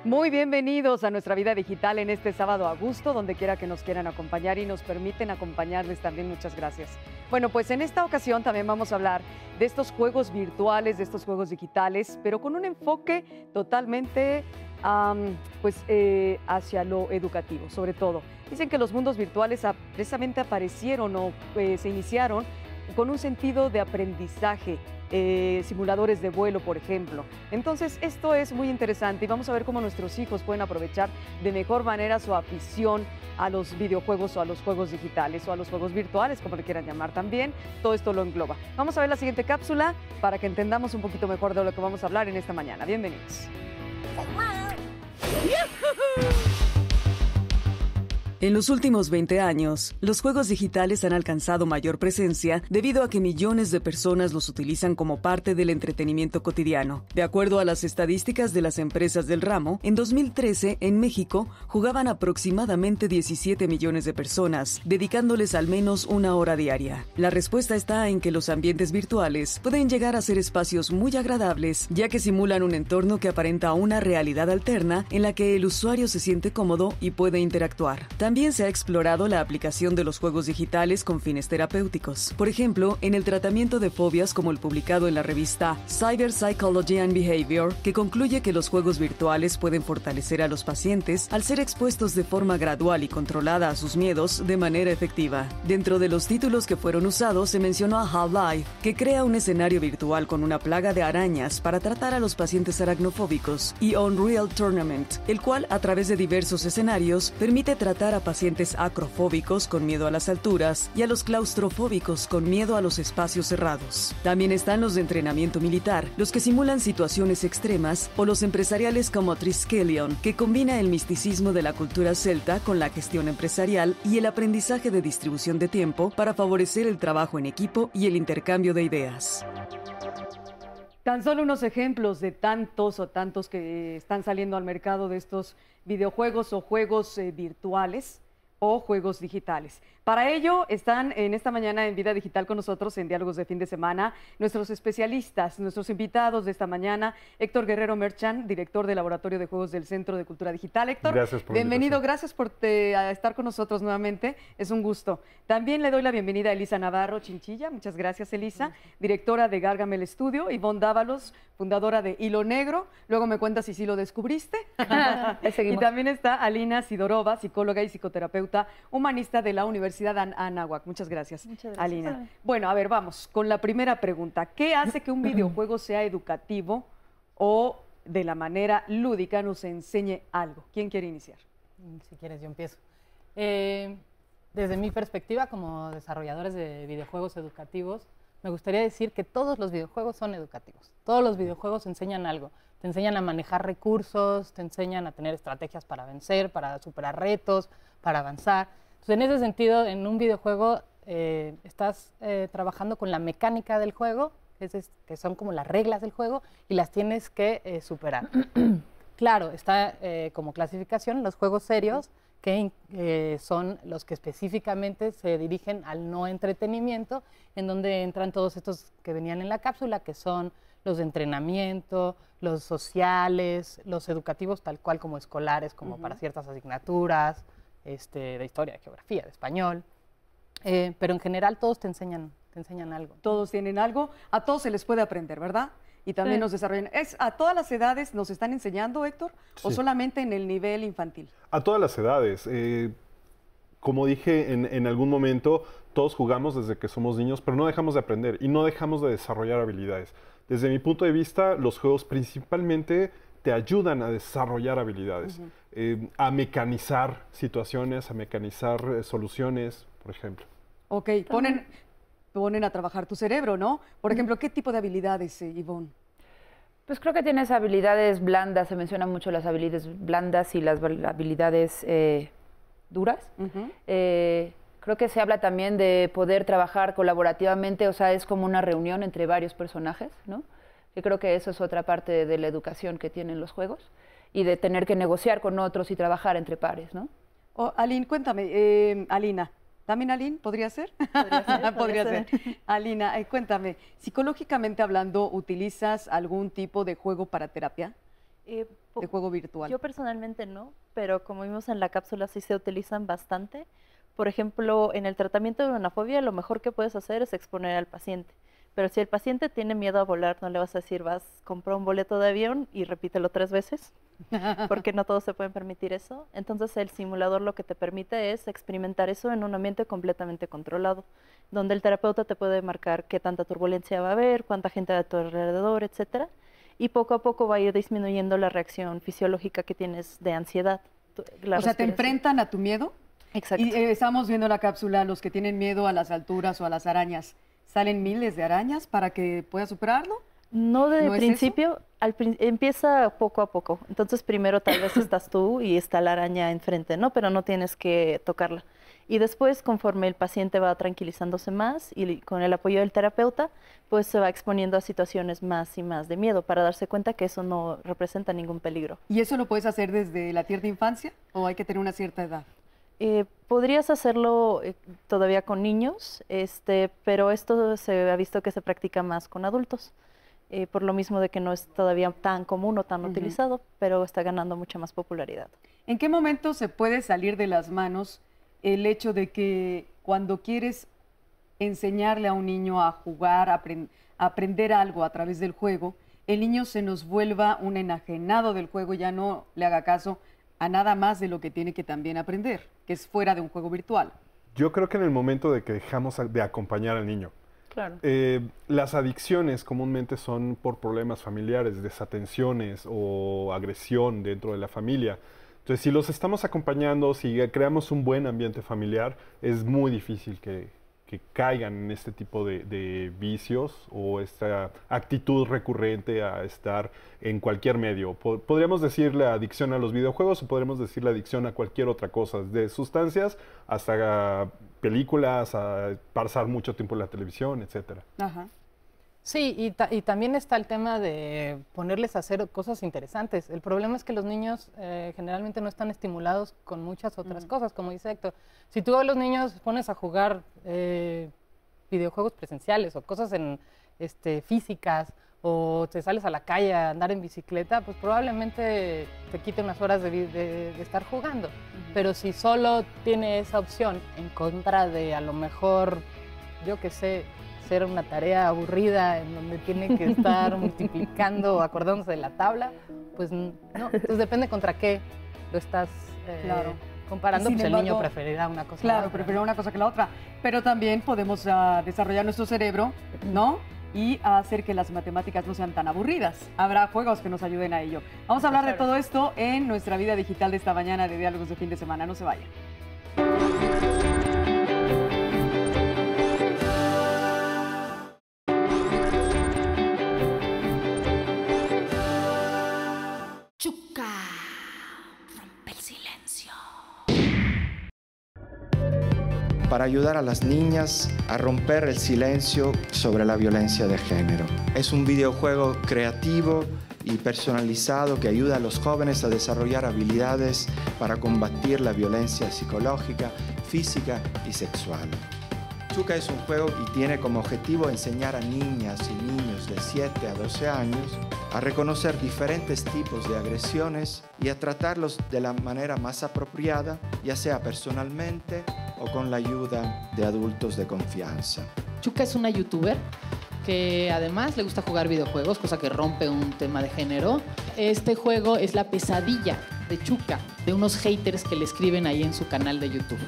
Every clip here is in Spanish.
Muy bienvenidos a Nuestra Vida Digital en este sábado a gusto, donde quiera que nos quieran acompañar y nos permiten acompañarles también. Muchas gracias. Bueno, pues en esta ocasión también vamos a hablar de estos juegos virtuales, de estos juegos digitales, pero con un enfoque totalmente hacia lo educativo, sobre todo. Dicen que los mundos virtuales precisamente aparecieron o se iniciaron con un sentido de aprendizaje, simuladores de vuelo, por ejemplo. Entonces, esto es muy interesante y vamos a ver cómo nuestros hijos pueden aprovechar de mejor manera su afición a los videojuegos o a los juegos digitales o a los juegos virtuales, como le quieran llamar también. Todo esto lo engloba. Vamos a ver la siguiente cápsula para que entendamos un poquito mejor de lo que vamos a hablar en esta mañana. Bienvenidos. En los últimos 20 años, los juegos digitales han alcanzado mayor presencia debido a que millones de personas los utilizan como parte del entretenimiento cotidiano. De acuerdo a las estadísticas de las empresas del ramo, en 2013, en México, jugaban aproximadamente 17 millones de personas, dedicándoles al menos una hora diaria. La respuesta está en que los ambientes virtuales pueden llegar a ser espacios muy agradables, ya que simulan un entorno que aparenta una realidad alterna en la que el usuario se siente cómodo y puede interactuar. También se ha explorado la aplicación de los juegos digitales con fines terapéuticos. Por ejemplo, en el tratamiento de fobias como el publicado en la revista Cyber Psychology and Behavior, que concluye que los juegos virtuales pueden fortalecer a los pacientes al ser expuestos de forma gradual y controlada a sus miedos de manera efectiva. Dentro de los títulos que fueron usados se mencionó a Half-Life, que crea un escenario virtual con una plaga de arañas para tratar a los pacientes aracnofóbicos, y Unreal Tournament, el cual a través de diversos escenarios permite tratar a pacientes acrofóbicos con miedo a las alturas y a los claustrofóbicos con miedo a los espacios cerrados. También están los de entrenamiento militar, los que simulan situaciones extremas, o los empresariales como Triskelion, que combina el misticismo de la cultura celta con la gestión empresarial y el aprendizaje de distribución de tiempo para favorecer el trabajo en equipo y el intercambio de ideas. Tan solo unos ejemplos de tantos que están saliendo al mercado de estos videojuegos o juegos virtuales o juegos digitales. Para ello están en esta mañana en Vida Digital con nosotros en Diálogos de Fin de Semana nuestros especialistas, nuestros invitados de esta mañana. Héctor Guerrero Merchant, director del Laboratorio de Juegos del Centro de Cultura Digital. Héctor, gracias por bienvenido, gracias por estar con nosotros nuevamente, es un gusto. También le doy la bienvenida a Elisa Navarro Chinchilla, muchas gracias Elisa, directora de Gargamel Studio, Ivonne Dávalos, fundadora de Hilo Negro, luego me cuentas si sí lo descubriste. Y también está Alina Sidorova, psicóloga y psicoterapeuta humanista de la Universidad Anáhuac. Muchas gracias, Alina. Bueno, a ver, vamos con la primera pregunta. ¿Qué hace que un videojuego sea educativo o de la manera lúdica nos enseñe algo? ¿Quién quiere iniciar? Si quieres, yo empiezo. Desde mi perspectiva como desarrolladores de videojuegos educativos, me gustaría decir que todos los videojuegos son educativos. Todos los videojuegos enseñan algo. Te enseñan a manejar recursos, te enseñan a tener estrategias para vencer, para superar retos, para avanzar. Entonces, en ese sentido, en un videojuego estás trabajando con la mecánica del juego, que son como las reglas del juego, y las tienes que superar. Claro, está como clasificación los juegos serios, que son los que específicamente se dirigen al no entretenimiento, en donde entran todos estos que venían en la cápsula, que son los de entrenamiento, los sociales, los educativos tal cual como escolares, como para ciertas asignaturas, de historia, de geografía, de español, pero en general todos te enseñan algo. Todos tienen algo, a todos se les puede aprender, ¿verdad? Y también nos desarrollan. ¿A todas las edades nos están enseñando, Héctor? ¿O solamente en el nivel infantil? A todas las edades. Como dije en algún momento, todos jugamos desde que somos niños, pero no dejamos de aprender y no dejamos de desarrollar habilidades. Desde mi punto de vista, los juegos principalmente te ayudan a desarrollar habilidades, a mecanizar situaciones, a mecanizar soluciones, por ejemplo. Ok, ponen a trabajar tu cerebro, ¿no? Por ejemplo, ¿qué tipo de habilidades, Ivonne? Pues creo que tienes habilidades blandas, se mencionan mucho las habilidades blandas y las habilidades duras. Creo que se habla también de poder trabajar colaborativamente, o sea, es como una reunión entre varios personajes, ¿no? Yo creo que eso es otra parte de la educación que tienen los juegos y de tener que negociar con otros y trabajar entre pares, ¿no? Oh, Aline, cuéntame, Alina. ¿También Aline? ¿Podría ser? Podría ser. Alina, cuéntame, psicológicamente hablando, ¿utilizas algún tipo de juego para terapia? ¿De juego virtual? Yo personalmente no, pero como vimos en la cápsula sí se utilizan bastante. Por ejemplo, en el tratamiento de una fobia lo mejor que puedes hacer es exponer al paciente. Pero si el paciente tiene miedo a volar, no le vas a decir, vas, compra un boleto de avión y repítelo 3 veces, porque no todos se pueden permitir eso. Entonces el simulador lo que te permite es experimentar eso en un ambiente completamente controlado, donde el terapeuta te puede marcar qué tanta turbulencia va a haber, cuánta gente hay a tu alrededor, etcétera, y poco a poco va a ir disminuyendo la reacción fisiológica que tienes de ansiedad. O sea, ¿te enfrentan a tu miedo? Exacto. Y estamos viendo la cápsula, los que tienen miedo a las alturas o a las arañas. ¿Salen miles de arañas para que puedas superarlo? No de principio, empieza poco a poco. Entonces primero tal vez estás tú y está la araña enfrente, ¿no? Pero no tienes que tocarla. Y después, conforme el paciente va tranquilizándose más y con el apoyo del terapeuta, pues se va exponiendo a situaciones más y más de miedo para darse cuenta que eso no representa ningún peligro. ¿Y eso lo puedes hacer desde la tierna infancia o hay que tener una cierta edad? Podrías hacerlo todavía con niños, pero esto se ha visto que se practica más con adultos, por lo mismo de que no es todavía tan común o tan utilizado, pero está ganando mucha más popularidad. ¿En qué momento se puede salir de las manos el hecho de que cuando quieres enseñarle a un niño a jugar, a aprender algo a través del juego, el niño se nos vuelva un enajenado del juego y ya no le haga caso a nada más de lo que tiene que también aprender, que es fuera de un juego virtual? Yo creo que en el momento de que dejamos de acompañar al niño. Claro. Las adicciones comúnmente son por problemas familiares, desatenciones o agresión dentro de la familia. Entonces, si los estamos acompañando, si creamos un buen ambiente familiar, es muy difícil que caigan en este tipo de vicios o esta actitud recurrente a estar en cualquier medio. Podríamos decir la adicción a los videojuegos o podríamos decir la adicción a cualquier otra cosa, de sustancias hasta películas, a pasar mucho tiempo en la televisión, etcétera. Ajá. Sí, y también está el tema de ponerles a hacer cosas interesantes. El problema es que los niños generalmente no están estimulados con muchas otras cosas, como dice Héctor. Si tú a los niños pones a jugar videojuegos presenciales o cosas físicas, o te sales a la calle a andar en bicicleta, pues probablemente te quite unas horas de estar jugando. Pero si solo tiene esa opción en contra de a lo mejor, yo qué sé, hacer una tarea aburrida en donde tiene que estar multiplicando o acordándose de la tabla, pues no. Entonces depende contra qué lo estás comparando, pues el niño preferirá una cosa. Claro, preferirá una cosa que la otra. Pero también podemos desarrollar nuestro cerebro, ¿no? Y hacer que las matemáticas no sean tan aburridas. Habrá juegos que nos ayuden a ello. Vamos a hablar de todo esto en nuestra vida digital de esta mañana de Diálogos de Fin de Semana. No se vayan. Para ayudar a las niñas a romper el silencio sobre la violencia de género. Es un videojuego creativo y personalizado que ayuda a los jóvenes a desarrollar habilidades para combatir la violencia psicológica, física y sexual. Chuca es un juego y tiene como objetivo enseñar a niñas y niños de 7 a 12 años a reconocer diferentes tipos de agresiones y a tratarlos de la manera más apropiada, ya sea personalmente o con la ayuda de adultos de confianza. Chuca es una youtuber que además le gusta jugar videojuegos, cosa que rompe un tema de género. Este juego es la pesadilla de Chuca, de unos haters que le escriben ahí en su canal de YouTube.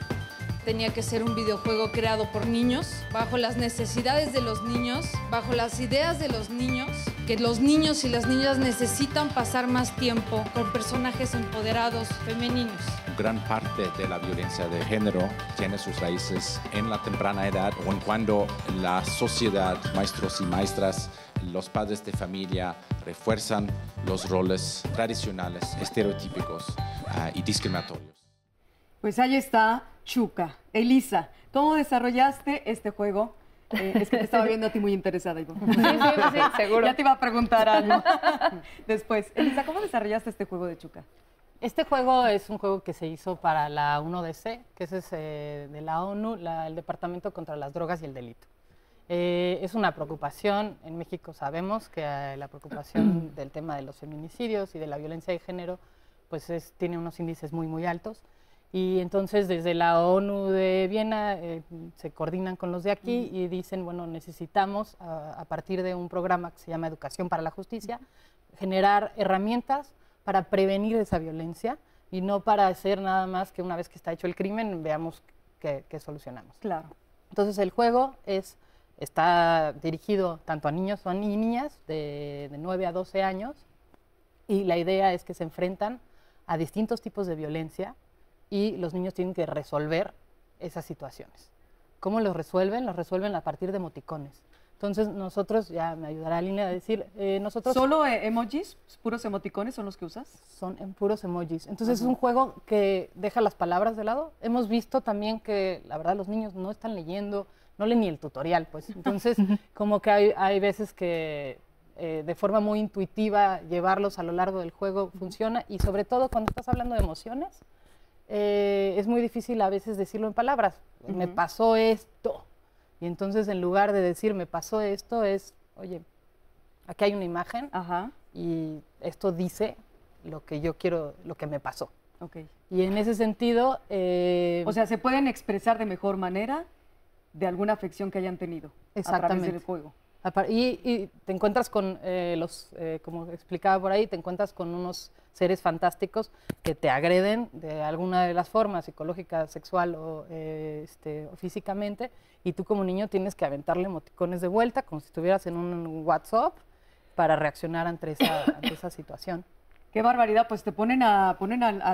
Tenía que ser un videojuego creado por niños, bajo las necesidades de los niños, bajo las ideas de los niños, que los niños y las niñas necesitan pasar más tiempo con personajes empoderados femeninos. Gran parte de la violencia de género tiene sus raíces en la temprana edad o en cuando la sociedad, maestros y maestras, los padres de familia refuerzan los roles tradicionales, estereotípicos y discriminatorios. Pues ahí está Chuca. Elisa, ¿cómo desarrollaste este juego? Es que te estaba viendo a ti muy interesada, Ivonne. Sí, seguro. Ya te iba a preguntar algo. Después, Elisa, ¿cómo desarrollaste este juego de Chuca? Este juego es un juego que se hizo para la 1DC, que es de la ONU, el Departamento contra las Drogas y el Delito. Es una preocupación, en México sabemos que la preocupación del tema de los feminicidios y de la violencia de género pues tiene unos índices muy altos. Y entonces desde la ONU de Viena se coordinan con los de aquí y dicen, bueno, necesitamos a partir de un programa que se llama Educación para la Justicia, generar herramientas para prevenir esa violencia y no para hacer nada más que una vez que está hecho el crimen, veamos qué solucionamos. Claro. Entonces el juego está dirigido tanto a niños y niñas de 9 a 12 años y la idea es que se enfrentan a distintos tipos de violencia y los niños tienen que resolver esas situaciones. ¿Cómo los resuelven? Los resuelven a partir de emoticones. Entonces nosotros, ya me ayudará Lina a decir, nosotros... ¿Solo emojis, puros emoticones son los que usas? Son puros emojis. Entonces es un juego que deja las palabras de lado. Hemos visto también que, la verdad, los niños no están leyendo, no leen ni el tutorial, pues. Entonces, como que hay veces que de forma muy intuitiva llevarlos a lo largo del juego funciona y sobre todo cuando estás hablando de emociones, es muy difícil a veces decirlo en palabras. Me pasó esto. Y entonces en lugar de decir me pasó esto es, oye, aquí hay una imagen y esto dice lo que yo quiero, lo que me pasó. Okay. Y en ese sentido... o sea, se pueden expresar de mejor manera de alguna afección que hayan tenido a través del juego. Y te encuentras con como explicaba por ahí, te encuentras con unos seres fantásticos que te agreden de alguna de las formas, psicológica, sexual o físicamente, y tú como niño tienes que aventarle emoticones de vuelta, como si estuvieras en un WhatsApp, para reaccionar ante esa situación. Qué barbaridad, pues te ponen a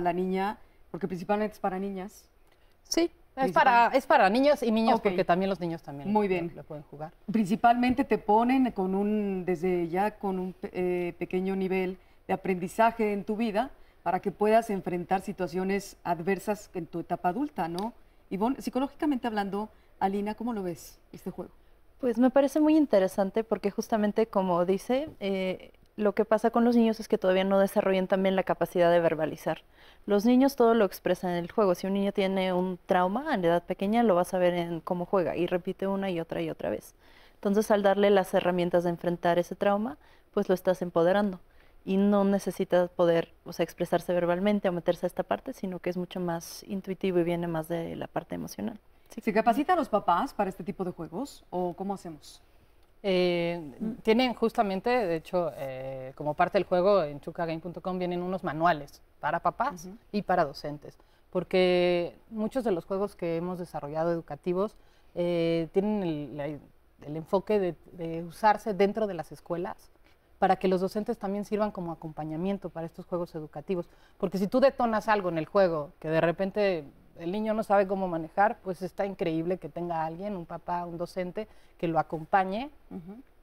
la niña, porque principalmente es para niñas. Sí. Es para niños y niños, porque también los niños también muy bien lo pueden jugar. Principalmente te ponen con un pequeño nivel de aprendizaje en tu vida para que puedas enfrentar situaciones adversas en tu etapa adulta, ¿no? Ivonne, psicológicamente hablando, Alina, ¿cómo lo ves este juego? Pues me parece muy interesante porque justamente como dice, lo que pasa con los niños es que todavía no desarrollan también la capacidad de verbalizar. Los niños todo lo expresan en el juego. Si un niño tiene un trauma en edad pequeña, lo vas a ver en cómo juega y repite una y otra vez. Entonces, al darle las herramientas de enfrentar ese trauma, pues lo estás empoderando. Y no necesita poder, expresarse verbalmente o meterse a esta parte, sino que es mucho más intuitivo y viene más de la parte emocional. Sí. ¿Se capacitan los papás para este tipo de juegos o cómo hacemos? Tienen justamente, de hecho, como parte del juego, en chucagame.com vienen unos manuales para papás y para docentes, porque muchos de los juegos que hemos desarrollado educativos tienen el enfoque de usarse dentro de las escuelas para que los docentes también sirvan como acompañamiento para estos juegos educativos, porque si tú detonas algo en el juego que de repente el niño no sabe cómo manejar, pues está increíble que tenga alguien, un papá, un docente, que lo acompañe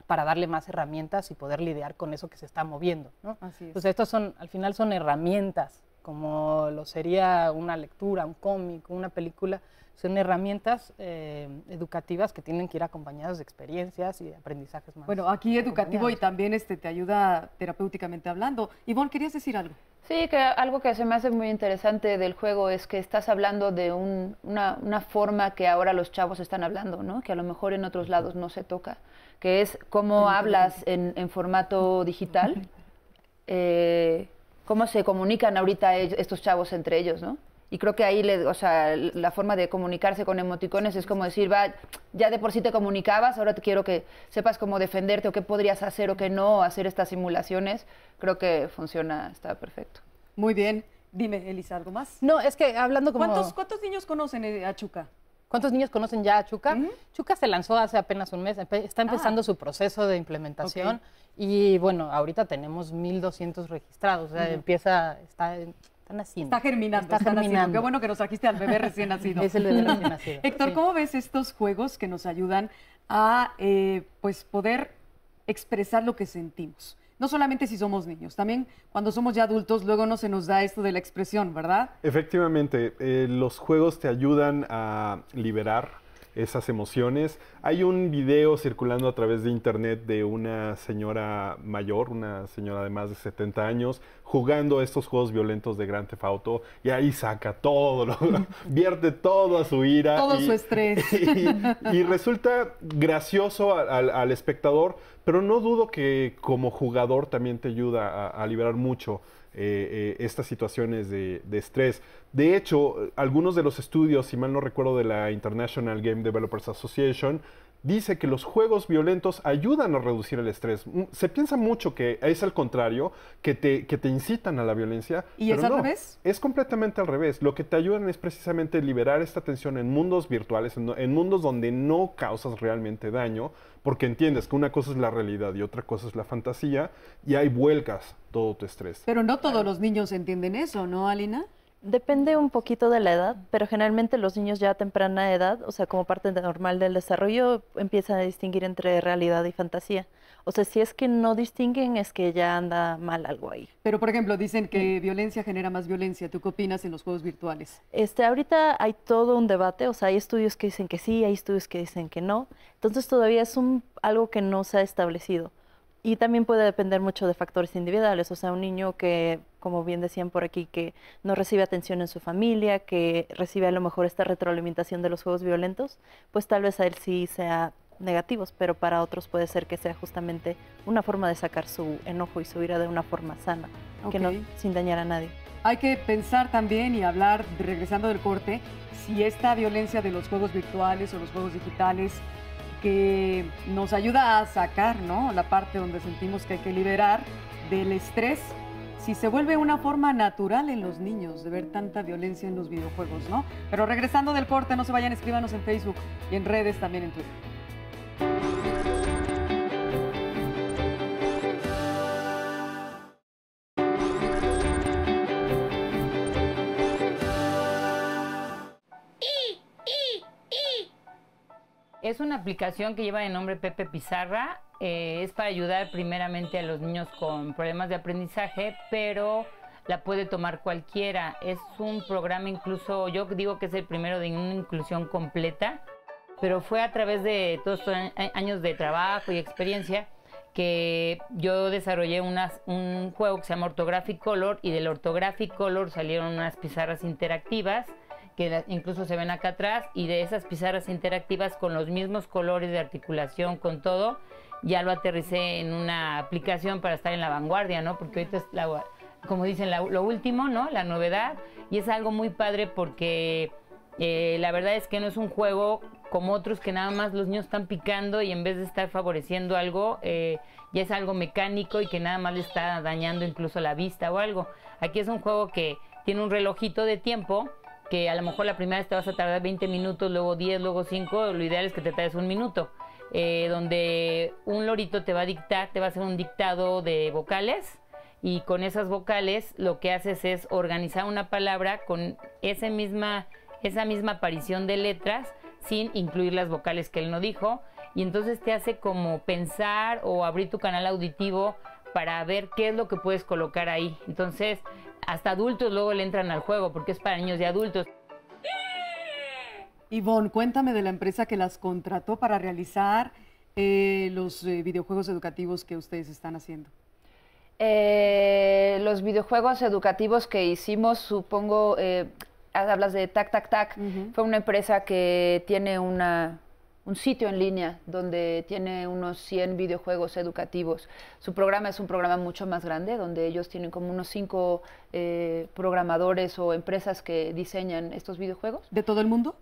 para darle más herramientas y poder lidiar con eso que se está moviendo, ¿no? Así es. Entonces, estos al final son herramientas, como lo sería una lectura, un cómic, una película, son herramientas educativas que tienen que ir acompañadas de experiencias y de aprendizajes más. Bueno, aquí educativo y también te ayuda terapéuticamente hablando. Ivonne, ¿querías decir algo? Sí, que algo que se me hace muy interesante del juego es que estás hablando de una forma que ahora los chavos están hablando, ¿no? Que a lo mejor en otros lados no se toca, que es cómo hablas en formato digital, cómo se comunican ahorita estos chavos entre ellos, ¿no? Y creo que ahí, la forma de comunicarse con emoticones es como decir, ya de por sí te comunicabas, ahora te quiero que sepas cómo defenderte o qué podrías hacer o qué no, hacer estas simulaciones. Creo que funciona, está perfecto. Muy bien. Dime, Elisa, ¿algo más? No, es que hablando como... ¿Cuántos niños conocen a Chuca? ¿Cuántos niños conocen ya a Chuca? Chuca se lanzó hace apenas un mes, está empezando su proceso de implementación y bueno, ahorita tenemos 1,200 registrados, o sea, están haciendo. Está germinando. Qué bueno que nos trajiste al bebé recién nacido. Es el bebé recién nacido. Héctor, ¿cómo ves estos juegos que nos ayudan a pues poder expresar lo que sentimos. No solamente si somos niños, también cuando somos ya adultos, luego no se nos da esto de la expresión, ¿verdad? Efectivamente, los juegos te ayudan a liberar esas emociones. Hay un video circulando a través de internet de una señora mayor, una señora de más de 70 años, jugando estos juegos violentos de Grand Theft Auto, y ahí saca todo, vierte toda su ira. Todo su estrés. Y resulta gracioso al espectador, pero no dudo que como jugador también te ayuda a liberar mucho estas situaciones de estrés. De hecho, algunos de los estudios, si mal no recuerdo, de la International Game Developers Association, dice que los juegos violentos ayudan a reducir el estrés. Se piensa mucho que es al contrario, que te incitan a la violencia. ¿Y es al revés? Es completamente al revés. Lo que te ayudan es precisamente liberar esta tensión en mundos virtuales, en mundos donde no causas realmente daño, porque entiendes que una cosa es la realidad y otra cosa es la fantasía, y ahí vuelcas todo tu estrés. Pero no todos los niños entienden eso, ¿no, Alina? Depende un poquito de la edad, pero generalmente los niños ya a temprana edad, o sea, como parte normal del desarrollo, empiezan a distinguir entre realidad y fantasía. O sea, si es que no distinguen, es que ya anda mal algo ahí. Pero, por ejemplo, dicen que violencia genera más violencia. ¿Tú qué opinas en los juegos virtuales? Ahorita hay todo un debate, o sea, hay estudios que dicen que sí, hay estudios que dicen que no. Entonces todavía es algo que no se ha establecido. Y también puede depender mucho de factores individuales, o sea, un niño que, como bien decían por aquí, que no recibe atención en su familia, que recibe a lo mejor esta retroalimentación de los juegos violentos, pues tal vez a él sí sea negativos, pero para otros puede ser que sea justamente una forma de sacar su enojo y su ira de una forma sana, que no sin dañar a nadie. Hay que pensar también y hablar, regresando del corte, si esta violencia de los juegos virtuales o los juegos digitales que nos ayuda a sacar, ¿no?, la parte donde sentimos que hay que liberar del estrés, si se vuelve una forma natural en los niños de ver tanta violencia en los videojuegos, ¿no? Pero regresando del corte, no se vayan, escríbanos en Facebook y en redes, también en Twitter. Es una aplicación que lleva de nombre Pepe Pizarra. Es para ayudar primeramente a los niños con problemas de aprendizaje, pero la puede tomar cualquiera. Es un programa, incluso yo digo que es el primero de una inclusión completa, pero fue a través de todos estos años de trabajo y experiencia que yo desarrollé un juego que se llama Orthographic Color, y del Orthographic Color salieron unas pizarras interactivas que incluso se ven acá atrás, y de esas pizarras interactivas con los mismos colores de articulación, con todo, ya lo aterricé en una aplicación para estar en la vanguardia, ¿no? Porque ahorita es, como dicen, lo último, ¿no? La novedad, y es algo muy padre porque la verdad es que no es un juego como otros que nada más los niños están picando y en vez de estar favoreciendo algo, ya es algo mecánico y que nada más le está dañando incluso la vista o algo. Aquí es un juego que tiene un relojito de tiempo, que a lo mejor la primera vez te vas a tardar 20 minutos, luego 10, luego 5, lo ideal es que te tardes un minuto, donde un lorito te va a dictar, te va a hacer un dictado de vocales, y con esas vocales lo que haces es organizar una palabra con esa misma aparición de letras, sin incluir las vocales que él no dijo, y entonces te hace como pensar o abrir tu canal auditivo para ver qué es lo que puedes colocar ahí. Entonces, hasta adultos luego le entran al juego porque es para niños y adultos. Ivonne, cuéntame de la empresa que las contrató para realizar los videojuegos educativos que ustedes están haciendo. Los videojuegos educativos que hicimos, supongo, hablas de Tac Tac Tac, fue una empresa que tiene un sitio en línea donde tiene unos 100 videojuegos educativos. Su programa es un programa mucho más grande, donde ellos tienen como unos 5 programadores o empresas que diseñan estos videojuegos. ¿De todo el mundo?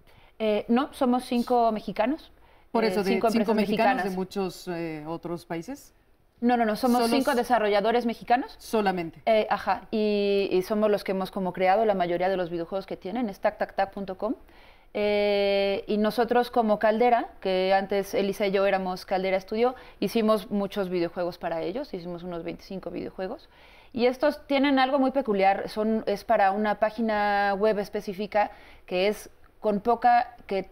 No, somos 5 mexicanos. Por eso, de 5 mexicanos mexicanas. de muchos otros países. No, somos 5 desarrolladores mexicanos. Solamente. Ajá, y somos los que hemos como creado la mayoría de los videojuegos que tienen, es tactactac.com. Y nosotros como Caldera, que antes Elisa y yo éramos Caldera Studio, hicimos muchos videojuegos para ellos, hicimos unos 25 videojuegos. Y estos tienen algo muy peculiar, es para una página web específica que es con que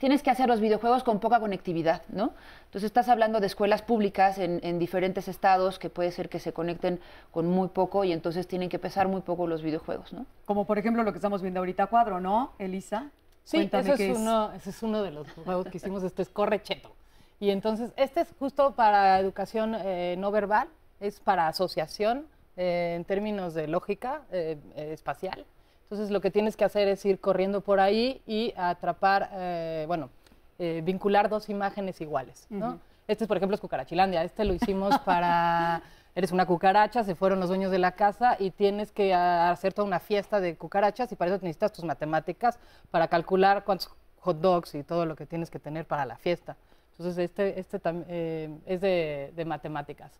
tienes que hacer los videojuegos con poca conectividad, ¿no? Entonces estás hablando de escuelas públicas en diferentes estados que puede ser que se conecten con muy poco y entonces tienen que pesar muy poco los videojuegos, ¿no? Como por ejemplo lo que estamos viendo ahorita a cuadro, ¿no, Elisa? Sí, Cuéntame ese es uno de los juegos que hicimos, es Corre Cheto. Y entonces este es justo para educación no verbal, es para asociación en términos de lógica espacial. Entonces lo que tienes que hacer es ir corriendo por ahí y atrapar, vincular dos imágenes iguales, ¿no? Este, por ejemplo, es Cucarachilandia. Este lo hicimos para, eres una cucaracha, se fueron los dueños de la casa y tienes que hacer toda una fiesta de cucarachas y para eso necesitas tus matemáticas para calcular cuántos hot dogs y todo lo que tienes que tener para la fiesta. Entonces este es de matemáticas.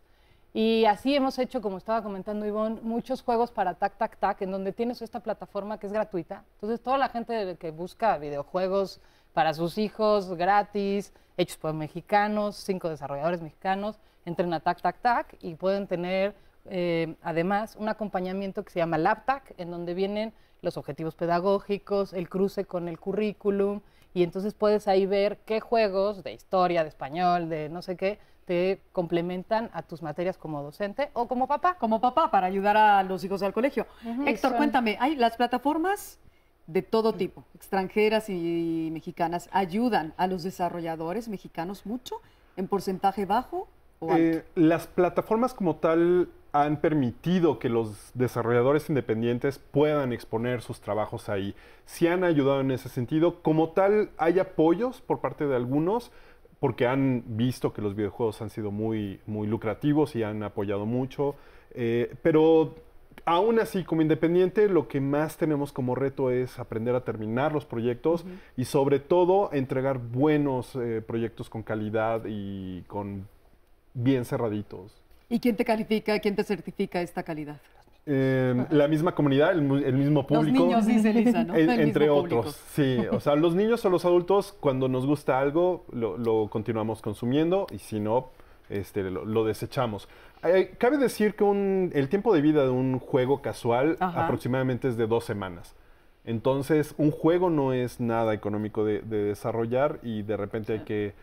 Y así hemos hecho, como estaba comentando Ivonne, muchos juegos para Tac Tac Tac, en donde tienes esta plataforma que es gratuita. Entonces, toda la gente que busca videojuegos para sus hijos gratis, hechos por mexicanos, 5 desarrolladores mexicanos, entren a Tac Tac Tac y pueden tener, además, un acompañamiento que se llama LabTac, en donde vienen los objetivos pedagógicos, el cruce con el currículum, y entonces puedes ahí ver qué juegos de historia, de español, de no sé qué, te complementan a tus materias como docente o como papá. Como papá, para ayudar a los hijos al colegio. Héctor, cuéntame, ¿hay las plataformas de todo tipo, extranjeras y mexicanas, ayudan a los desarrolladores mexicanos mucho, en porcentaje bajo o alto? Las plataformas como tal han permitido que los desarrolladores independientes puedan exponer sus trabajos ahí. Sí han ayudado en ese sentido. Como tal, hay apoyos por parte de algunos, porque han visto que los videojuegos han sido muy, muy lucrativos y han apoyado mucho. Pero aún así, como independiente, lo que más tenemos como reto es aprender a terminar los proyectos y sobre todo entregar buenos proyectos con calidad y con bien cerraditos. ¿Y quién te califica, quién te certifica esta calidad? La misma comunidad, el mismo público. Los niños, dice Elisa, ¿no? Entre otros, sí. O sea, los niños o los adultos, cuando nos gusta algo, lo continuamos consumiendo y si no, lo desechamos. Cabe decir que el tiempo de vida de un juego casual aproximadamente es de 2 semanas. Entonces, un juego no es nada económico de desarrollar y de repente hay que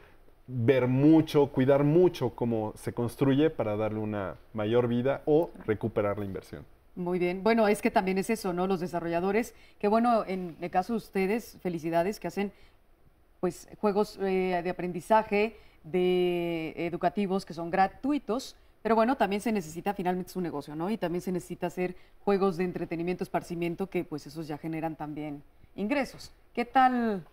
ver mucho, cuidar mucho cómo se construye para darle una mayor vida o recuperar la inversión. Muy bien. Bueno, es que también es eso, ¿no? Los desarrolladores, que bueno, en el caso de ustedes, felicidades, que hacen pues juegos de aprendizaje, educativos que son gratuitos, pero bueno, también se necesita, finalmente es un negocio, ¿no? Y también se necesita hacer juegos de entretenimiento, esparcimiento, que pues esos ya generan también ingresos. ¿Qué tal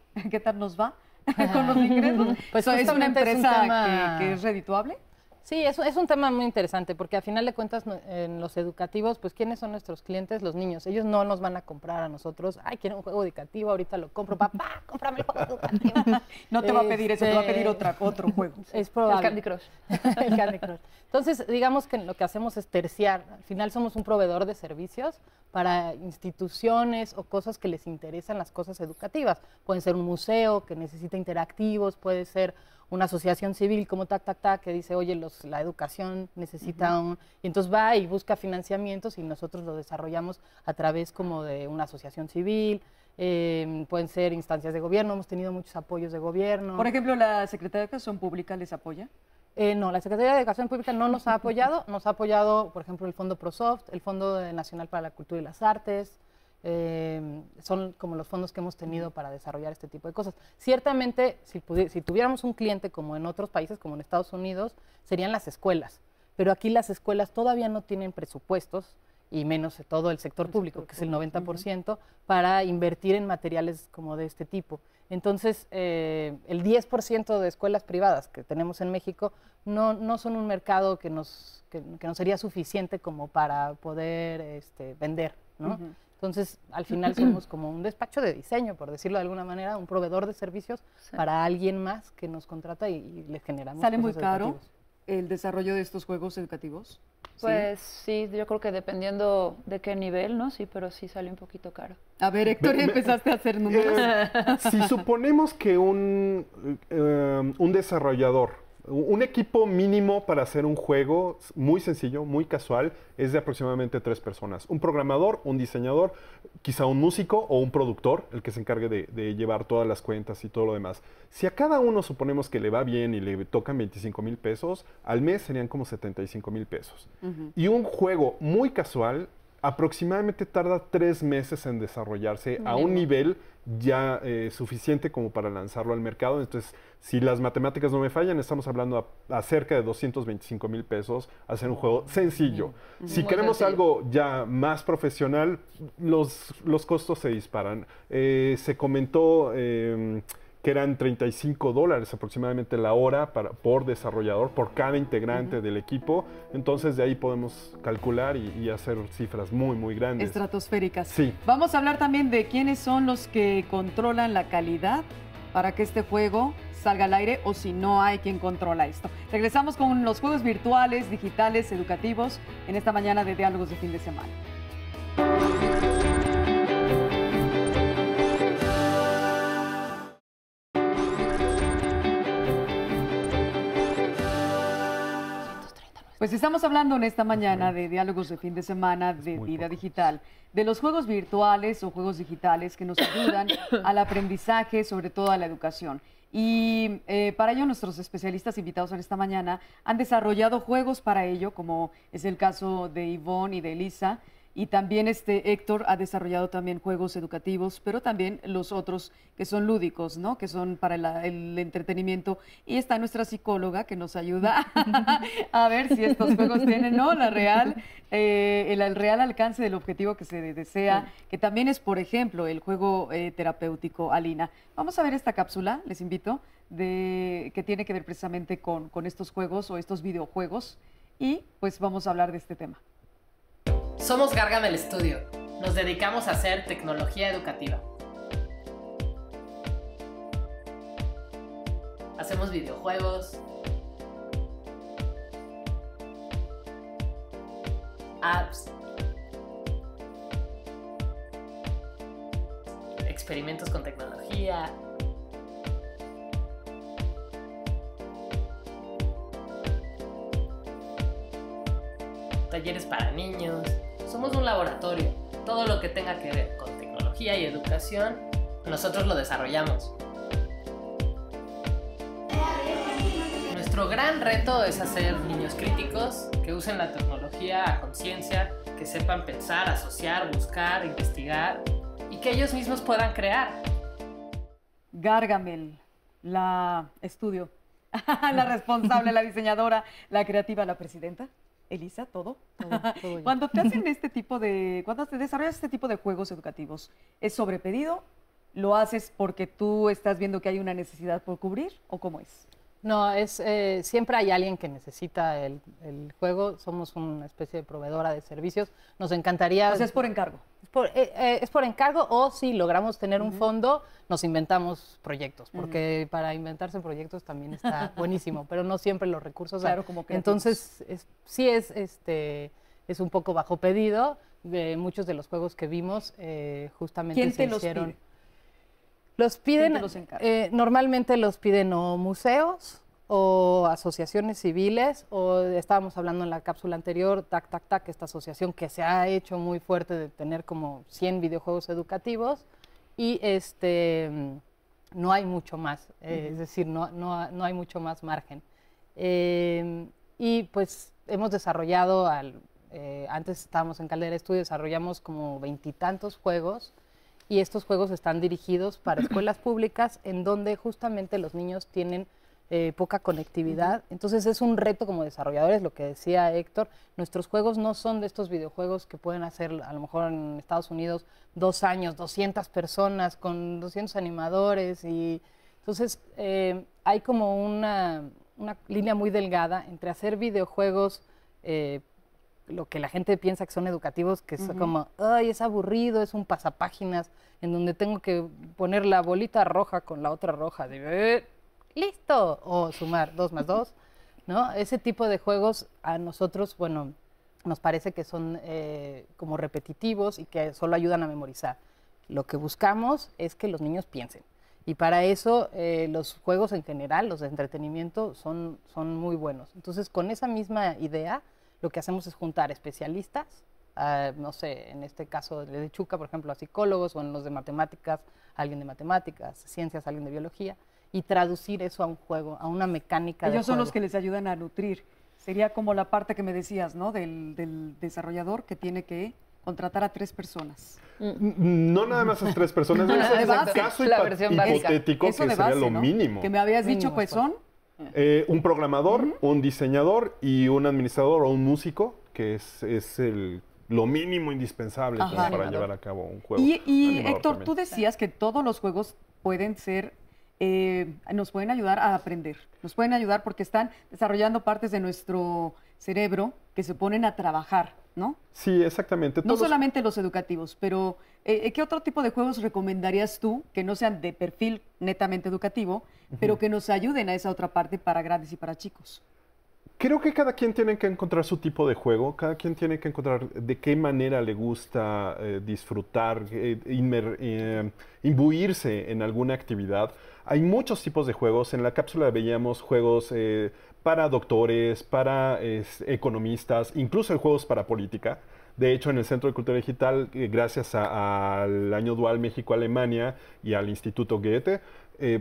nos va con los ingresos? Pues ¿Es una empresa que es redituable? Sí, es un tema muy interesante porque a final de cuentas en los educativos, pues ¿quiénes son nuestros clientes? Los niños. Ellos no nos van a comprar a nosotros, ay, quiero un juego educativo, ahorita lo compro, papá, cómprame el juego educativo. No te va a pedir eso, te va a pedir otro juego. Es probable. El Candy Crush. El Candy Crush. Entonces, digamos que lo que hacemos es terciar. Al final somos un proveedor de servicios para instituciones o cosas que les interesan las cosas educativas. Pueden ser un museo que necesita interactivos, puede ser una asociación civil como Tac Tac Tac que dice, oye, la educación necesita y entonces va y busca financiamientos y nosotros lo desarrollamos a través como de una asociación civil, pueden ser instancias de gobierno, hemos tenido muchos apoyos de gobierno. Por ejemplo, ¿la Secretaría de Educación Pública les apoya? No, la Secretaría de Educación Pública no nos ha apoyado, nos ha apoyado, por ejemplo, el Fondo ProSoft, el Fondo Nacional para la Cultura y las Artes, son como los fondos que hemos tenido para desarrollar este tipo de cosas. Ciertamente, si tuviéramos un cliente como en otros países, como en Estados Unidos, serían las escuelas, pero aquí las escuelas todavía no tienen presupuestos, y menos todo el sector público, que es el 90%, para invertir en materiales como de este tipo. Entonces, el 10% de escuelas privadas que tenemos en México no son un mercado que nos sería suficiente como para poder vender, ¿no? Entonces, al final somos como un despacho de diseño, por decirlo de alguna manera, un proveedor de servicios para alguien más que nos contrata y le generamos. ¿Sale muy caro el desarrollo de estos juegos educativos? Pues sí, yo creo que dependiendo de qué nivel, ¿no? Sí, pero sí sale un poquito caro. A ver, Héctor, empezaste a hacer números. Si suponemos que un desarrollador Un equipo mínimo para hacer un juego muy sencillo, muy casual, es de aproximadamente 3 personas. Un programador, un diseñador, quizá un músico o un productor, el que se encargue de llevar todas las cuentas y todo lo demás. Si a cada uno suponemos que le va bien y le tocan 25,000 pesos, al mes serían como 75,000 pesos. Y un juego muy casual aproximadamente tarda 3 meses en desarrollarse a un nivel ya suficiente como para lanzarlo al mercado. Entonces, si las matemáticas no me fallan, estamos hablando a cerca de 225,000 pesos hacer un juego sencillo. Si queremos algo ya más profesional, los costos se disparan. Se comentó que eran $35 aproximadamente la hora por desarrollador, por cada integrante del equipo. Entonces, de ahí podemos calcular y hacer cifras muy, muy grandes. Estratosféricas. Sí. Vamos a hablar también de quiénes son los que controlan la calidad para que este juego salga al aire o si no hay quien controla esto. Regresamos con los juegos virtuales, digitales, educativos en esta mañana de Diálogos de Fin de Semana. Pues estamos hablando en esta mañana de Diálogos de Fin de Semana, de vida digital, de los juegos virtuales o juegos digitales que nos ayudan al aprendizaje, sobre todo a la educación. Y para ello nuestros especialistas invitados en esta mañana han desarrollado juegos para ello, como es el caso de Ivonne y de Elisa. Y también Héctor ha desarrollado también juegos educativos, pero también los otros que son lúdicos, ¿no? Que son para el entretenimiento. Y está nuestra psicóloga que nos ayuda a ver si estos juegos tienen, ¿no? El real alcance del objetivo que se desea, que también es, por ejemplo, el juego terapéutico, Alina. Vamos a ver esta cápsula, les invito, que tiene que ver precisamente con estos juegos o estos videojuegos. Y pues vamos a hablar de este tema. Somos Gargamel Studio. Nos dedicamos a hacer tecnología educativa. Hacemos videojuegos, apps, experimentos con tecnología, talleres para niños. Somos un laboratorio. Todo lo que tenga que ver con tecnología y educación, nosotros lo desarrollamos. Nuestro gran reto es hacer niños críticos, que usen la tecnología a conciencia, que sepan pensar, asociar, buscar, investigar y que ellos mismos puedan crear. Gargamel, la estudio, la responsable, la diseñadora, la creativa, la presidenta. Elisa, todo. Cuando te hacen cuando te desarrollas este tipo de juegos educativos, ¿es sobre pedido? ¿Lo haces porque tú estás viendo que hay una necesidad por cubrir o cómo es? No, siempre hay alguien que necesita el juego. Somos una especie de proveedora de servicios. Nos encantaría... O sea, es por encargo. Es por encargo, o si logramos tener un fondo, nos inventamos proyectos, porque para inventarse proyectos también está buenísimo, pero no siempre los recursos hay. Claro, como creativos. Entonces, sí es un poco bajo pedido. Muchos de los juegos que vimos justamente ¿Quién se te los hicieron... pide? Los piden, ¿Quién te los encarga? normalmente los piden o museos o asociaciones civiles, o estábamos hablando en la cápsula anterior, TAC, esta asociación que se ha hecho muy fuerte de tener como 100 videojuegos educativos, y no hay mucho más, es decir, no hay mucho más margen. Y pues hemos desarrollado, antes estábamos en Caldera Studio, desarrollamos como 20 y tantos juegos, y estos juegos están dirigidos para escuelas públicas en donde justamente los niños tienen poca conectividad. Entonces es un reto como desarrolladores, lo que decía Héctor. Nuestros juegos no son de estos videojuegos que pueden hacer a lo mejor en Estados Unidos 2 años, 200 personas con 200 animadores. Y entonces hay como una línea muy delgada entre hacer videojuegos lo que la gente piensa que son educativos, que es como, ay, es aburrido, es un pasapáginas, en donde tengo que poner la bolita roja con la otra roja, de ¡listo! O sumar 2 más 2, ¿no? Ese tipo de juegos a nosotros, bueno, nos parece que son como repetitivos y que solo ayudan a memorizar. Lo que buscamos es que los niños piensen. Y para eso los juegos en general, los de entretenimiento, son muy buenos. Entonces, con esa misma idea, lo que hacemos es juntar especialistas, no sé, en este caso de Chuca, por ejemplo, a psicólogos, o en los de matemáticas, alguien de matemáticas, ciencias, alguien de biología, y traducir eso a un juego, a una mecánica de juego. Ellos son los que les ayudan a nutrir. Sería como la parte que me decías, ¿no? Del desarrollador que tiene que contratar a 3 personas. No nada más a 3 personas, ese es el caso hipotético que sería base, lo mínimo. Que me habías dicho, pues son... un programador, un diseñador y un administrador o un músico, que es lo mínimo indispensable para llevar a cabo un juego. Y Héctor, también. Tú decías que todos los juegos pueden ser, nos pueden ayudar a aprender, nos pueden ayudar porque están desarrollando partes de nuestro cerebro que se ponen a trabajar, ¿no? Sí, exactamente. No solamente los educativos, pero ¿qué otro tipo de juegos recomendarías tú que no sean de perfil netamente educativo, pero que nos ayuden a esa otra parte para grandes y para chicos? Creo que cada quien tiene que encontrar su tipo de juego, cada quien tiene que encontrar de qué manera le gusta disfrutar, imbuirse en alguna actividad. Hay muchos tipos de juegos. En la cápsula veíamos juegos para doctores, para economistas, incluso hay juegos para política. De hecho, en el Centro de Cultura Digital, gracias al Año Dual México-Alemania y al Instituto Goethe,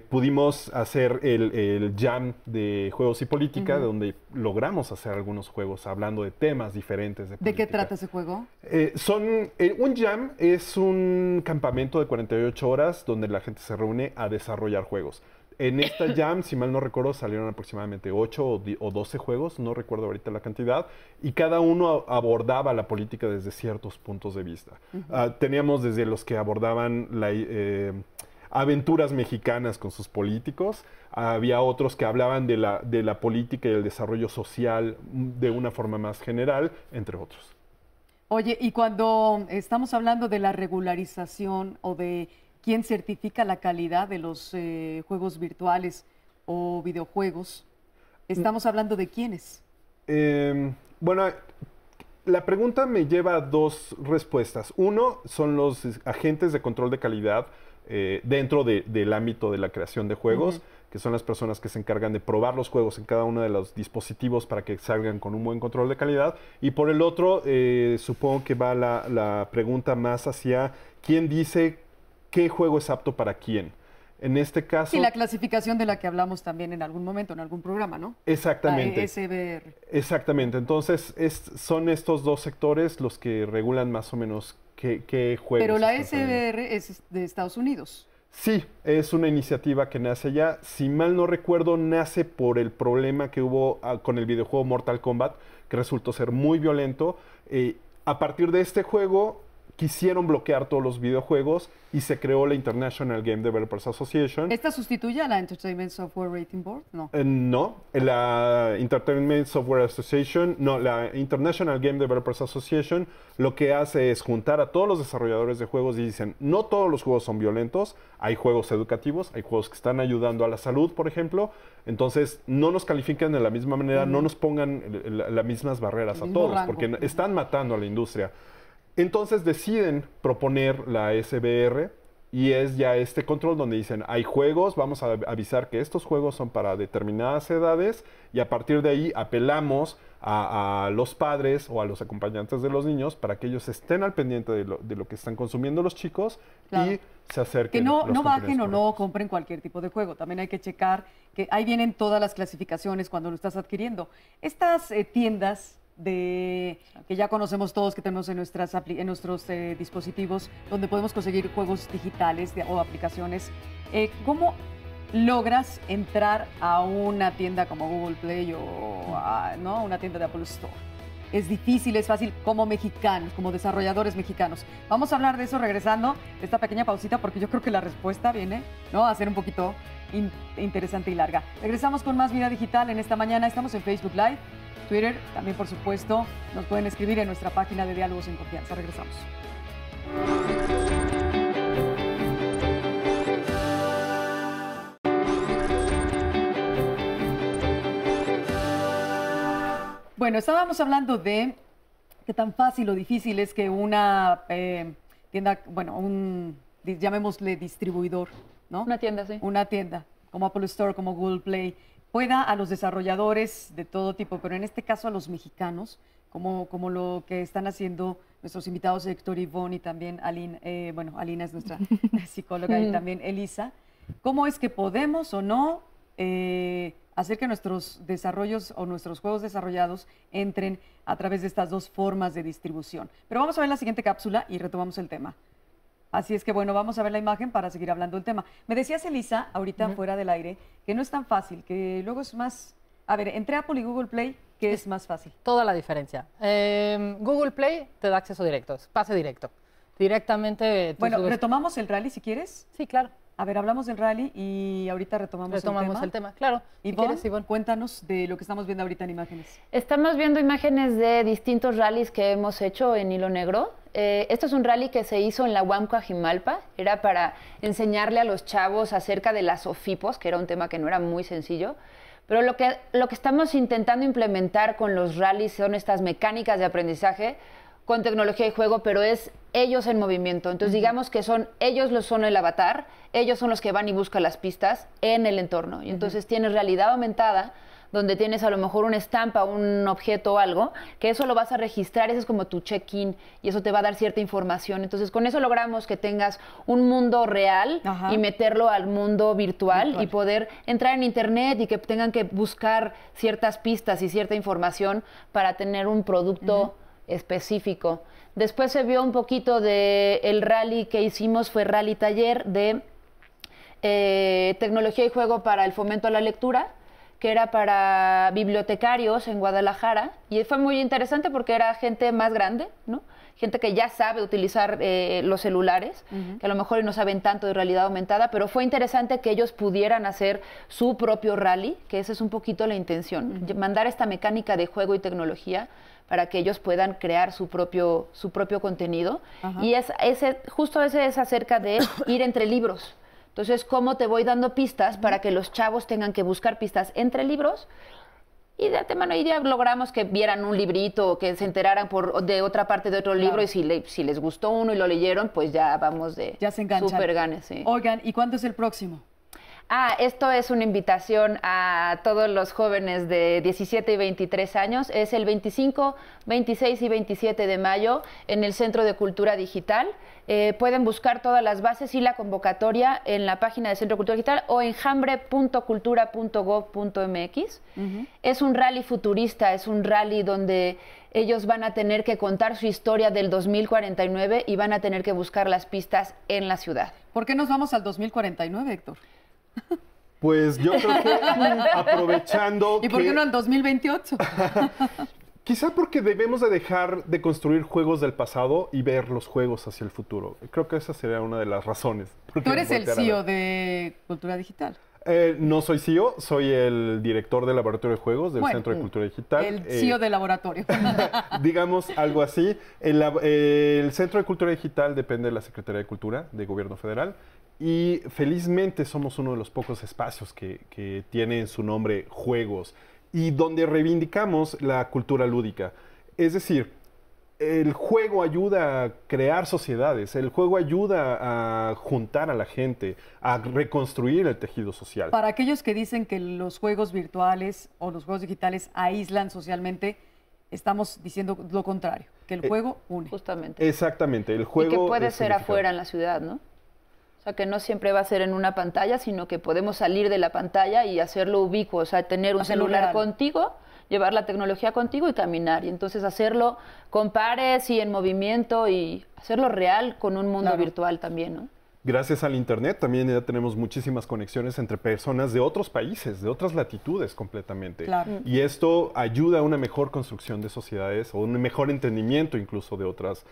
pudimos hacer el jam de juegos y política, donde logramos hacer algunos juegos hablando de temas diferentes de política. ¿De qué trata ese juego? Un jam es un campamento de 48 horas donde la gente se reúne a desarrollar juegos. En esta jam, si mal no recuerdo, salieron aproximadamente 8 o 12 juegos, no recuerdo ahorita la cantidad, y cada uno abordaba la política desde ciertos puntos de vista. Teníamos desde los que abordaban aventuras mexicanas con sus políticos, había otros que hablaban de la política y el desarrollo social de una forma más general, entre otros. Oye, y cuando estamos hablando de la regularización o de quién certifica la calidad de los juegos virtuales o videojuegos, ¿estamos hablando de quiénes? Bueno, la pregunta me lleva a 2 respuestas. Uno son los agentes de control de calidad dentro del ámbito de la creación de juegos, que son las personas que se encargan de probar los juegos en cada uno de los dispositivos para que salgan con un buen control de calidad. Y por el otro, supongo que va la pregunta más hacia quién dice qué juego es apto para quién. En este caso... Y la clasificación de la que hablamos también en algún momento, en algún programa, ¿no? Exactamente. La SBR. Exactamente. Entonces, son estos 2 sectores los que regulan más o menos qué juegos. Pero la SBR es de Estados Unidos. Sí, es una iniciativa que nace allá. Si mal no recuerdo, nace por el problema que hubo con el videojuego Mortal Kombat, que resultó ser muy violento. A partir de este juego, quisieron bloquear todos los videojuegos y se creó la International Game Developers Association. ¿Esta sustituye a la Entertainment Software Rating Board? No. No, la Entertainment Software Association, no, la International Game Developers Association lo que hace es juntar a todos los desarrolladores de juegos y dicen, no todos los juegos son violentos, hay juegos educativos, hay juegos que están ayudando a la salud, por ejemplo, entonces no nos califiquen de la misma manera, no nos pongan las mismas barreras a todos, rango, porque están matando a la industria. Entonces deciden proponer la SBR y es ya este control donde dicen, hay juegos, vamos a avisar que estos juegos son para determinadas edades y a partir de ahí apelamos a los padres o a los acompañantes de los niños para que ellos estén al pendiente de lo que están consumiendo los chicos y se acerquen. Que no bajen o no compren cualquier tipo de juego. También hay que checar que ahí vienen todas las clasificaciones cuando lo estás adquiriendo. Estas tiendas que ya conocemos todos, que tenemos en nuestros dispositivos, donde podemos conseguir juegos digitales o aplicaciones. ¿Cómo logras entrar a una tienda como Google Play o ¿no? una tienda de Apple Store? ¿Es difícil, es fácil como mexicanos, como desarrolladores mexicanos? Vamos a hablar de eso regresando de esta pequeña pausita, porque yo creo que la respuesta viene, ¿no?, a ser un poquito interesante y larga. Regresamos con más Vida Digital en esta mañana. Estamos en Facebook Live, Twitter, también por supuesto nos pueden escribir en nuestra página de Diálogos en Confianza. Regresamos. Bueno, estábamos hablando de qué tan fácil o difícil es que una tienda, bueno, llamémosle distribuidor, ¿no? Una tienda, sí. Una tienda, como Apple Store, como Google Play, pueda a los desarrolladores de todo tipo, pero en este caso a los mexicanos, como lo que están haciendo nuestros invitados Héctor, Ivonne y también Aline, Alina es nuestra psicóloga y también Elisa, ¿cómo es que podemos o no hacer que nuestros desarrollos o nuestros juegos desarrollados entren a través de estas dos formas de distribución? Pero vamos a ver la siguiente cápsula y retomamos el tema. Así es que, bueno, vamos a ver la imagen para seguir hablando del tema. Me decías, Elisa, ahorita fuera del aire, que no es tan fácil, que luego es más... A ver, entre Apple y Google Play, ¿qué es más fácil? Toda la diferencia. Google Play te da acceso directo, es pase directo. Directamente... Bueno, ¿retomamos el rally si quieres? Sí, claro. A ver, hablamos del rally y ahorita retomamos el tema. Claro. Ivonne, cuéntanos de lo que estamos viendo ahorita en imágenes. Estamos viendo imágenes de distintos rallies que hemos hecho en Hilo Negro. Esto es un rally que se hizo en la UAM Coajimalpa. Era para enseñarle a los chavos acerca de las OFIPOS, que era un tema que no era muy sencillo. Pero lo que estamos intentando implementar con los rallies son estas mecánicas de aprendizaje con tecnología y juego, pero es ellos en movimiento. Entonces, digamos que ellos son el avatar, ellos son los que van y buscan las pistas en el entorno. Y entonces tienes realidad aumentada, donde tienes a lo mejor una estampa, un objeto o algo, que eso lo vas a registrar, ese es como tu check-in, y eso te va a dar cierta información. Entonces, con eso logramos que tengas un mundo real y meterlo al mundo virtual y poder entrar en internet y que tengan que buscar ciertas pistas y cierta información para tener un producto específico. Después se vio un poquito de el rally que hicimos, fue rally taller de tecnología y juego para el fomento a la lectura, que era para bibliotecarios en Guadalajara, y fue muy interesante porque era gente más grande, ¿no? Gente que ya sabe utilizar los celulares, que a lo mejor no saben tanto de realidad aumentada, pero fue interesante que ellos pudieran hacer su propio rally, que esa es un poquito la intención, mandar esta mecánica de juego y tecnología para que ellos puedan crear su propio contenido. Y justo ese es acerca de ir entre libros. Entonces, ¿cómo te voy dando pistas para que los chavos tengan que buscar pistas entre libros? Y de antemano hoy día logramos que vieran un librito o que se enteraran de otra parte de otro libro, y si les gustó uno y lo leyeron, pues ya vamos de súper ganes. Sí. Oigan, ¿y cuándo es el próximo? Esto es una invitación a todos los jóvenes de 17 y 23 años. Es el 25, 26 y 27 de mayo en el Centro de Cultura Digital. Pueden buscar todas las bases y la convocatoria en la página del Centro de Cultura Digital o en hambre.cultura.gov.mx. Es un rally futurista, es un rally donde ellos van a tener que contar su historia del 2049 y van a tener que buscar las pistas en la ciudad. ¿Por qué nos vamos al 2049, Héctor? Pues yo creo que aprovechando ¿Y por qué no al 2028? Quizá porque debemos de dejar de construir juegos del pasado y ver los juegos hacia el futuro. Creo que esa sería una de las razones. Tú eres el CEO de Cultura Digital. No soy CEO, soy el director del laboratorio de juegos del Centro de Cultura Digital. El CEO del laboratorio. Digamos algo así. El Centro de Cultura Digital depende de la Secretaría de Cultura del Gobierno Federal. Y felizmente somos uno de los pocos espacios que tiene en su nombre juegos y donde reivindicamos la cultura lúdica. Es decir, el juego ayuda a crear sociedades, el juego ayuda a juntar a la gente, a reconstruir el tejido social. Para aquellos que dicen que los juegos virtuales o los juegos digitales aíslan socialmente, estamos diciendo lo contrario, que el juego une. Justamente. Exactamente, el juego... Y que puede ser afuera en la ciudad, ¿no? O sea, que no siempre va a ser en una pantalla, sino que podemos salir de la pantalla y hacerlo ubicuo, o sea, tener un celular contigo, llevar la tecnología contigo y caminar. Y entonces hacerlo con pares y en movimiento y hacerlo real con un mundo virtual también, ¿no? Gracias al Internet también ya tenemos muchísimas conexiones entre personas de otros países, de otras latitudes completamente. Claro. Y esto ayuda a una mejor construcción de sociedades o un mejor entendimiento incluso de otros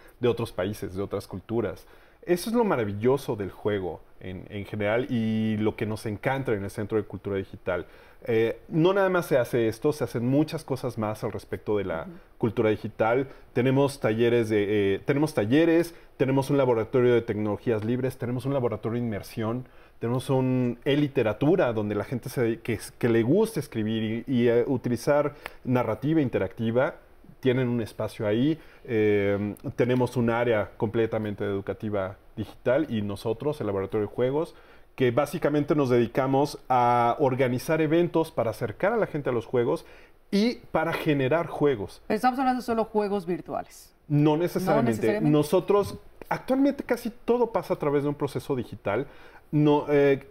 países, de otras culturas. Eso es lo maravilloso del juego en general y lo que nos encanta en el Centro de Cultura Digital. No nada más se hace esto, se hacen muchas cosas más al respecto de la cultura digital. Tenemos talleres, tenemos un laboratorio de tecnologías libres, tenemos un laboratorio de inmersión, tenemos un e-literatura donde la gente que le gusta escribir y utilizar narrativa interactiva, tienen un espacio ahí. Tenemos un área completamente educativa digital y nosotros, el laboratorio de juegos, que básicamente nos dedicamos a organizar eventos para acercar a la gente a los juegos y para generar juegos. Estamos hablando solo de juegos virtuales. No necesariamente. No necesariamente. Nosotros, actualmente casi todo pasa a través de un proceso digital.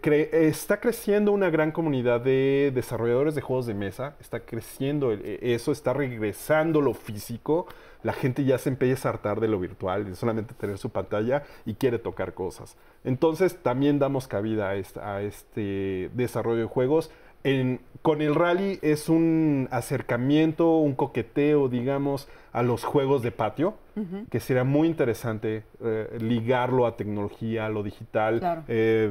Está creciendo una gran comunidad de desarrolladores de juegos de mesa, está creciendo eso, está regresando lo físico, la gente ya se empieza a hartar de lo virtual, de solamente tener su pantalla y quiere tocar cosas. Entonces también damos cabida a este desarrollo de juegos. Con el rally es un acercamiento, un coqueteo, digamos, a los juegos de patio, que sería muy interesante ligarlo a tecnología, a lo digital, claro.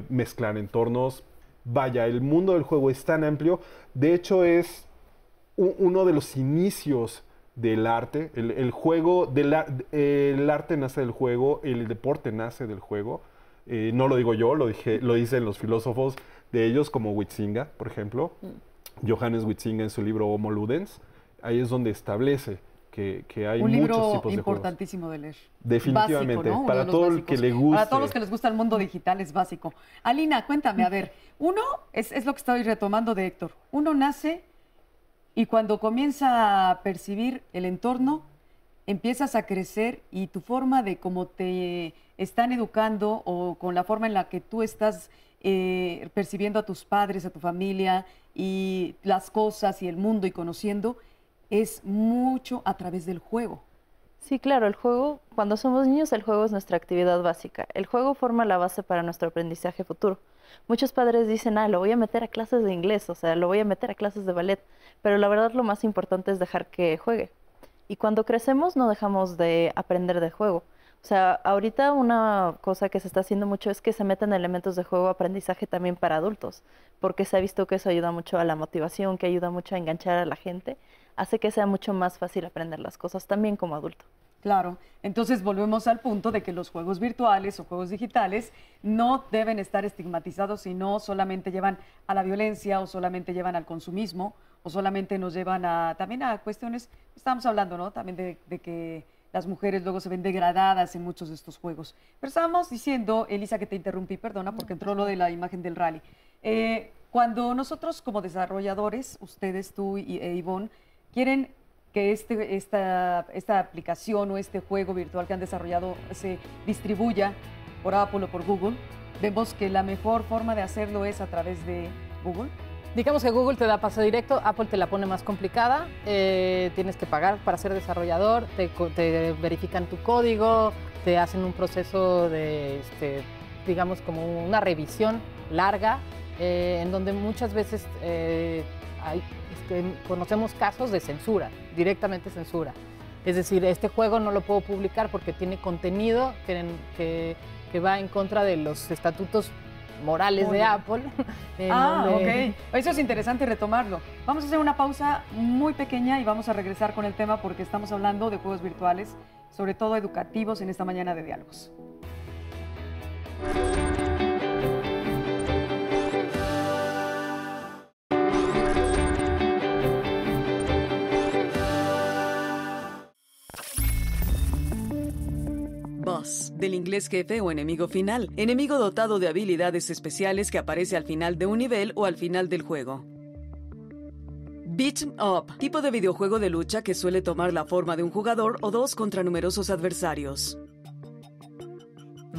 Mezclar entornos. Vaya, el mundo del juego es tan amplio. De hecho, es uno de los inicios del arte. El arte nace del juego, el deporte nace del juego. No lo digo yo, lo dicen los filósofos de ellos, como Huizinga, por ejemplo. Johannes Huizinga en su libro Homo Ludens. Ahí es donde establece que hay muchos tipos de juegos. Un libro importantísimo de leer. Definitivamente, básico, ¿no? Para todo el que le guste. Para todos los que les gusta el mundo digital es básico. Alina, cuéntame, a ver, uno, es lo que estoy retomando de Héctor, uno nace y cuando comienza a percibir el entorno, empiezas a crecer y tu forma de cómo te están educando o con la forma en la que tú estás percibiendo a tus padres, a tu familia y las cosas y el mundo y conociendo, es mucho a través del juego. Sí, claro, el juego, cuando somos niños, el juego es nuestra actividad básica. El juego forma la base para nuestro aprendizaje futuro. Muchos padres dicen, lo voy a meter a clases de inglés, o sea, lo voy a meter a clases de ballet, pero la verdad lo más importante es dejar que juegue. Y cuando crecemos no dejamos de aprender de juego. O sea, ahorita una cosa que se está haciendo mucho es que se meten elementos de juego aprendizaje también para adultos, porque se ha visto que eso ayuda mucho a la motivación, que ayuda mucho a enganchar a la gente, hace que sea mucho más fácil aprender las cosas también como adulto. Claro, entonces volvemos al punto de que los juegos virtuales o juegos digitales no deben estar estigmatizados y no solamente llevan a la violencia o solamente llevan al consumismo o solamente nos llevan también a cuestiones, estábamos hablando, ¿no? También de que las mujeres luego se ven degradadas en muchos de estos juegos. Pero estábamos diciendo, Elisa, que te interrumpí, perdona, porque entró lo de la imagen del rally. Cuando nosotros como desarrolladores, ustedes, tú e Ivonne, quieren que esta aplicación o este juego virtual que han desarrollado se distribuya por Apple o por Google, vemos que la mejor forma de hacerlo es a través de Google. Digamos que Google te da paso directo, Apple te la pone más complicada, tienes que pagar para ser desarrollador, te verifican tu código, te hacen un proceso de, digamos, como una revisión larga, en donde muchas veces conocemos casos de censura, directamente censura. Es decir, este juego no lo puedo publicar porque tiene contenido que va en contra de los estatutos morales de Apple. Ok. Eso es interesante retomarlo. Vamos a hacer una pausa muy pequeña y vamos a regresar con el tema porque estamos hablando de juegos virtuales, sobre todo educativos, en esta mañana de Diálogos. Boss, del inglés jefe o enemigo final, enemigo dotado de habilidades especiales que aparece al final de un nivel o al final del juego. Beat 'em up, tipo de videojuego de lucha que suele tomar la forma de un jugador o dos contra numerosos adversarios.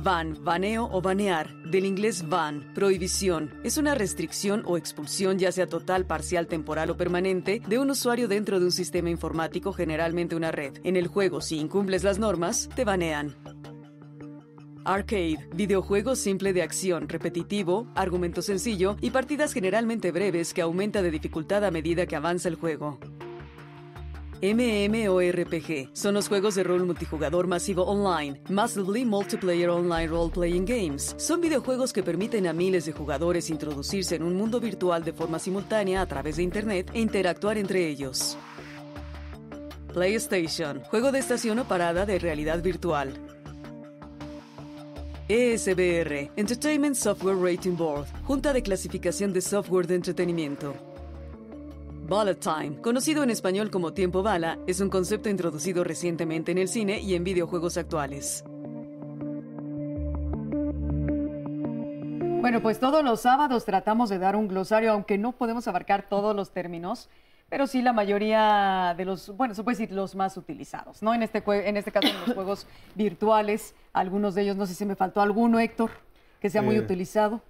Ban, baneo o banear, del inglés ban, prohibición, es una restricción o expulsión ya sea total, parcial, temporal o permanente de un usuario dentro de un sistema informático, generalmente una red. En el juego, si incumples las normas, te banean. Arcade, videojuego simple de acción, repetitivo, argumento sencillo y partidas generalmente breves que aumenta de dificultad a medida que avanza el juego. MMORPG son los juegos de rol multijugador masivo online, Massively Multiplayer Online Role-Playing Games. Son videojuegos que permiten a miles de jugadores introducirse en un mundo virtual de forma simultánea a través de Internet e interactuar entre ellos. PlayStation, juego de estación o parada de realidad virtual. ESBR, Entertainment Software Rating Board, Junta de Clasificación de Software de Entretenimiento. Bullet Time, conocido en español como tiempo bala, es un concepto introducido recientemente en el cine y en videojuegos actuales. Bueno, pues todos los sábados tratamos de dar un glosario, aunque no podemos abarcar todos los términos, pero sí la mayoría de los, bueno, se puede decir los más utilizados, ¿no? En este caso, en los juegos virtuales, algunos de ellos, no sé si me faltó alguno, Héctor, que sea muy utilizado.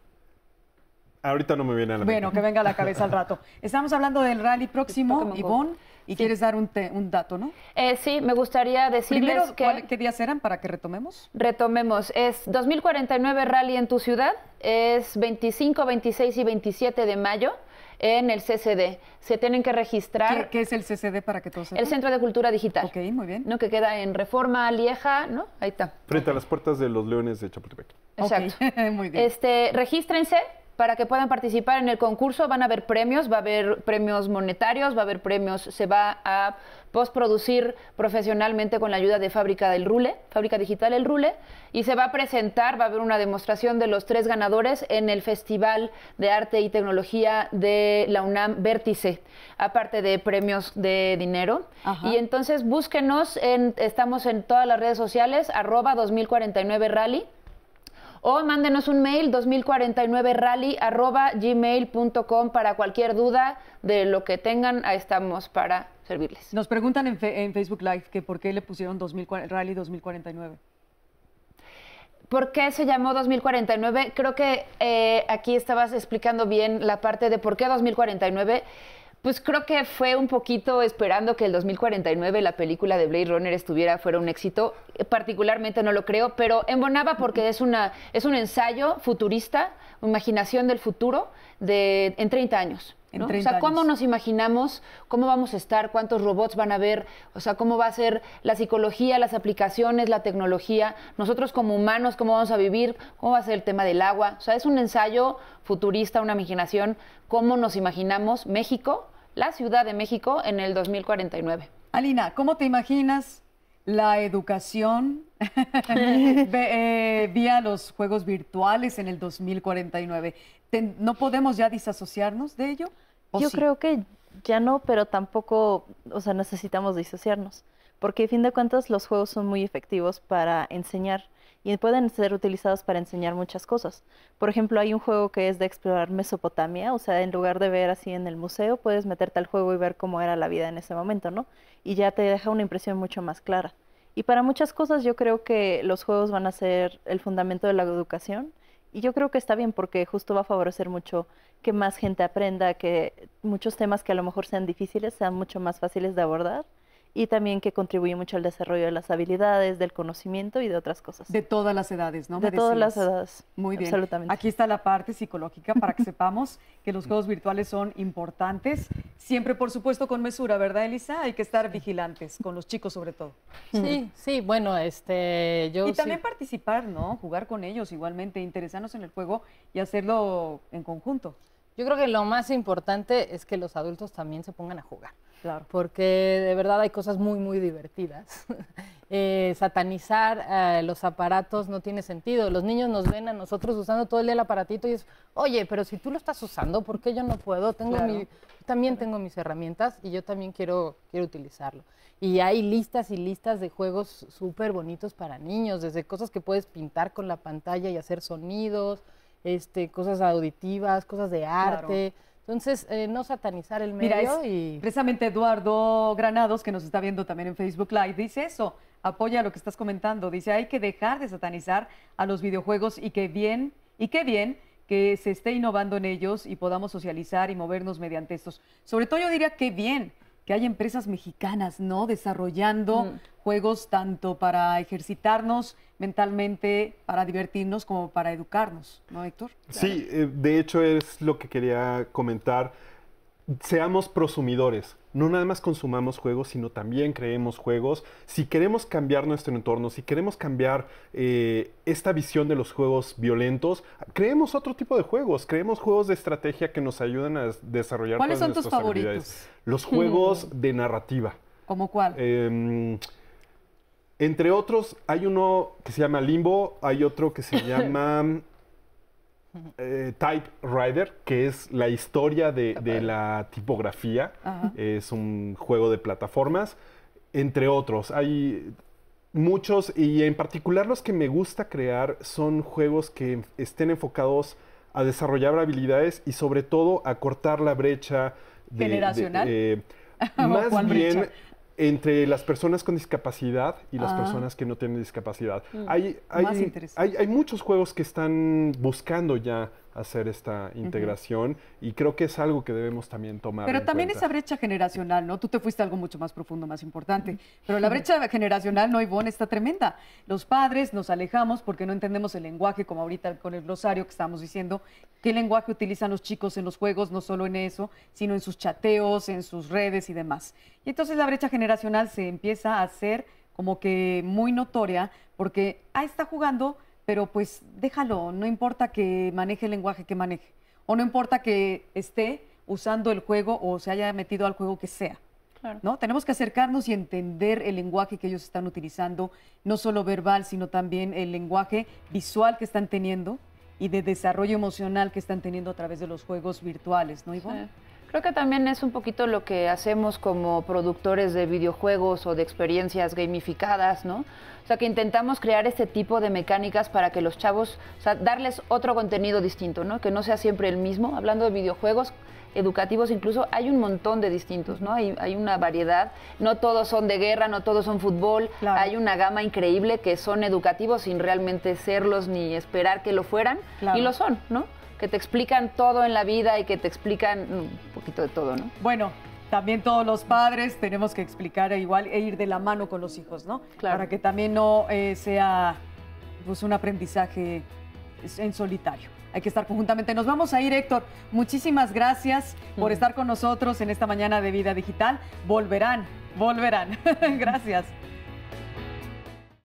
Ahorita no me viene a la mente. Bueno, que venga a la cabeza al rato. Estamos hablando del rally próximo, Ivonne, y Sí. quieres dar un dato, ¿no? Sí, me gustaría decirles Primero, ¿qué días eran para que retomemos? Retomemos. Es 2049 Rally en tu ciudad. Es 25, 26 y 27 de mayo en el CCD. Se tienen que registrar. ¿Qué es el CCD para que todos sepan? El Centro de Cultura Digital. Ok, muy bien. ¿No? Que queda en Reforma Lieja, ¿no? Ahí está. Frente a las puertas de los Leones de Chapultepec. Exacto. Okay. Muy bien. Regístrense para que puedan participar en el concurso. Van a haber premios, va a haber premios monetarios, va a haber premios, se va a postproducir profesionalmente con la ayuda de Fábrica Digital El Rule, y se va a presentar, va a haber una demostración de los 3 ganadores en el Festival de Arte y Tecnología de la UNAM Vértice, aparte de premios de dinero. Ajá. Y entonces búsquenos, estamos en todas las redes sociales, @2049rally, o mándenos un mail 2049rally@gmail.com para cualquier duda de lo que tengan. Ahí estamos para servirles. Nos preguntan en Facebook Live que por qué le pusieron Rally 2049. ¿Por qué se llamó 2049? Creo que aquí estabas explicando bien la parte de por qué 2049. Pues creo que fue un poquito esperando que el 2049 la película de Blade Runner fuera un éxito. Particularmente no lo creo, pero embonaba porque es un ensayo futurista, imaginación del futuro en 30 años. ¿no? En 30 o sea, ¿cómo años. nos imaginamos? ¿Cómo vamos a estar? ¿Cuántos robots van a haber? O sea, ¿cómo va a ser la psicología, las aplicaciones, la tecnología? Nosotros como humanos, ¿cómo vamos a vivir? ¿Cómo va a ser el tema del agua? O sea, es un ensayo futurista, una imaginación. ¿Cómo nos imaginamos México, la Ciudad de México, en el 2049? Alina, ¿cómo te imaginas la educación vía los juegos virtuales en el 2049? ¿No podemos ya disasociarnos de ello? Yo creo que ya no, pero tampoco, o sea, necesitamos disociarnos, porque a fin de cuentas los juegos son muy efectivos para enseñar y pueden ser utilizados para enseñar muchas cosas. Por ejemplo, hay un juego que es de explorar Mesopotamia, o sea, en lugar de ver así en el museo, puedes meterte al juego y ver cómo era la vida en ese momento, ¿no? Y ya te deja una impresión mucho más clara. Y para muchas cosas yo creo que los juegos van a ser el fundamento de la educación, y yo creo que está bien porque justo va a favorecer mucho que más gente aprenda, que muchos temas que a lo mejor sean difíciles sean mucho más fáciles de abordar, y también que contribuye mucho al desarrollo de las habilidades, del conocimiento y de otras cosas. De todas las edades, ¿no? De todas las edades. Muy bien. Absolutamente. Aquí está la parte psicológica para que sepamos que los juegos virtuales son importantes. Siempre, por supuesto, con mesura, ¿verdad, Elisa? Hay que estar vigilantes, con los chicos sobre todo. Sí, bueno, yo Y también sí. participar, ¿no? Jugar con ellos igualmente, interesarnos en el juego y hacerlo en conjunto. Yo creo que lo más importante es que los adultos también se pongan a jugar. Claro. Porque de verdad hay cosas muy, muy divertidas. Satanizar los aparatos no tiene sentido. Los niños nos ven a nosotros usando todo el día el aparatito y es, oye, pero si tú lo estás usando, ¿por qué yo no puedo? También tengo mis herramientas y yo también quiero utilizarlo. Y hay listas y listas de juegos súper bonitos para niños, desde cosas que puedes pintar con la pantalla y hacer sonidos, cosas auditivas, cosas de arte. Claro. Entonces, no satanizar el medio. Mira, precisamente Eduardo Granados, que nos está viendo también en Facebook Live, dice eso, apoya lo que estás comentando, dice hay que dejar de satanizar a los videojuegos y qué bien que se esté innovando en ellos y podamos socializar y movernos mediante estos. Sobre todo yo diría qué bien que hay empresas mexicanas, ¿no? Desarrollando juegos tanto para ejercitarnos mentalmente, para divertirnos, como para educarnos, ¿no, Héctor? Sí, de hecho es lo que quería comentar. Seamos prosumidores, no nada más consumamos juegos, sino también creemos juegos. Si queremos cambiar nuestro entorno, si queremos cambiar esta visión de los juegos violentos, creemos otro tipo de juegos, creemos juegos de estrategia que nos ayudan a desarrollar ¿Cuáles todas son tus nuestras favoritos? habilidades. Los juegos de narrativa. ¿Cómo cuál? Entre otros, hay uno que se llama Limbo, hay otro que se llama Typewriter, que es la historia de la tipografía. Ajá. Es un juego de plataformas, entre otros. Hay muchos y en particular los que me gusta crear son juegos que estén enfocados a desarrollar habilidades y sobre todo a cortar la brecha generacional. Más ¿Cuál bien brecha? entre las personas con discapacidad y las personas que no tienen discapacidad. Hay muchos juegos que están buscando ya hacer esta integración y creo que es algo que debemos también tomar Pero en también cuenta. esa brecha generacional, ¿no? Tú te fuiste a algo mucho más profundo, más importante. Pero la brecha generacional, ¿no, Ivonne? Está tremenda. Los padres nos alejamos porque no entendemos el lenguaje, como ahorita con el glosario que estábamos diciendo. ¿Qué lenguaje utilizan los chicos en los juegos? No solo en eso, sino en sus chateos, en sus redes y demás. Y entonces la brecha generacional se empieza a hacer como que muy notoria porque, está jugando, pero pues déjalo, no importa que maneje el lenguaje que maneje, o no importa que esté usando el juego o se haya metido al juego que sea. Claro. ¿No? Tenemos que acercarnos y entender el lenguaje que ellos están utilizando, no solo verbal, sino también el lenguaje visual que están teniendo y de desarrollo emocional que están teniendo a través de los juegos virtuales, ¿no, Ivonne? Sí. Creo que también es un poquito lo que hacemos como productores de videojuegos o de experiencias gamificadas, ¿no? O sea, que intentamos crear este tipo de mecánicas para que los chavos, o sea, darles otro contenido distinto, ¿no? Que no sea siempre el mismo. Hablando de videojuegos educativos, incluso hay un montón de distintos, ¿no? Hay una variedad. No todos son de guerra, no todos son fútbol. Claro. Hay una gama increíble que son educativos sin realmente serlos ni esperar que lo fueran. Claro. Y lo son, ¿no? Que te explican todo en la vida y que te explican un poquito de todo, ¿no? Bueno, también todos los padres tenemos que explicar igual e ir de la mano con los hijos, ¿no? Claro. Para que también no sea pues, un aprendizaje en solitario. Hay que estar conjuntamente. Nos vamos a ir, Héctor. Muchísimas gracias por estar con nosotros en esta mañana de Vida Digital. Volverán. Gracias.